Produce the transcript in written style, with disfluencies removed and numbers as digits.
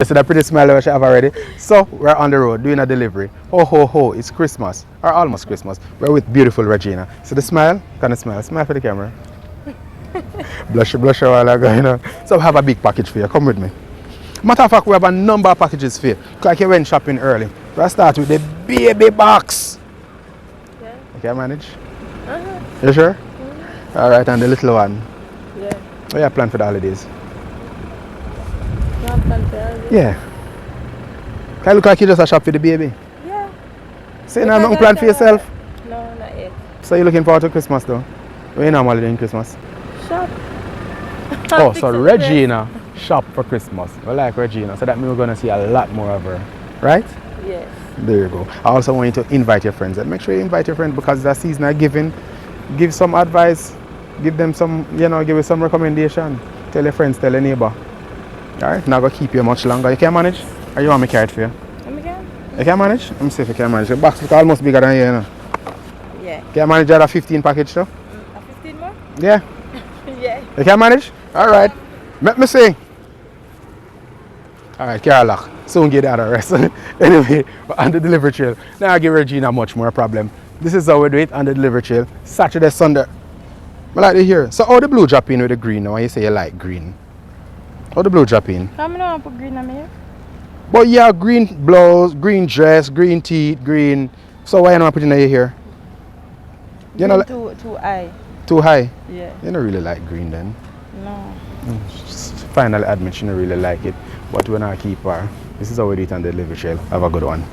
See that pretty smile that she have already. So we're on the road doing a delivery. Ho ho ho, it's Christmas. Or almost Christmas. We're with beautiful Regina. See the smile? Kind of smile. Smile for the camera. Blush a while ago, you know. So we have a big package for you. Come with me. Matter of fact, we have a number of packages for you. Like you went shopping early. So I start with the baby box. Yeah. You can manage? Uh-huh. You sure? Alright, and the little one. Yeah. What you plan for the holidays? Not planted. Yeah. Can I look like you just a shop for the baby? Yeah. So you have nothing planned for yourself? No, not yet. So you're looking forward to Christmas though? What you normally doing Christmas? Shop. Oh, so Regina shop for Christmas. We like Regina, so that means we're gonna see a lot more of her. Right? Yes. There you go. I also want you to invite your friends and make sure you invite your friends because it's a season of giving. Give some advice, give them some, give you some recommendation. Tell your friends, tell your neighbor. Alright, not gonna keep you much longer. You can manage? Or you want me to carry it for you? You can manage? Let me see if you can manage. The box is almost bigger than you, you know. Yeah. Can you manage that a 15 package though? A 15 more? Yeah. Yeah. You can manage? Alright. Let me see. Alright, carry lock. Soon get out of rest. Anyway, we're on the delivery trail. Now I give Regina much more problem. This is how we do it on the delivery trail. Saturday, Sunday. I like to hear. So how the blue drop in with the green now when you say you like green? How the blue drop in? How many want to put green on me? But yeah, green blouse, green dress, green teeth, green. So why you not putting it here? You know, Too high. too high? Yeah. You don't really like green then. No. Just finally admit you don't really like it. But we're not keep her. This is how we do it on the delivery trail. Have a good one.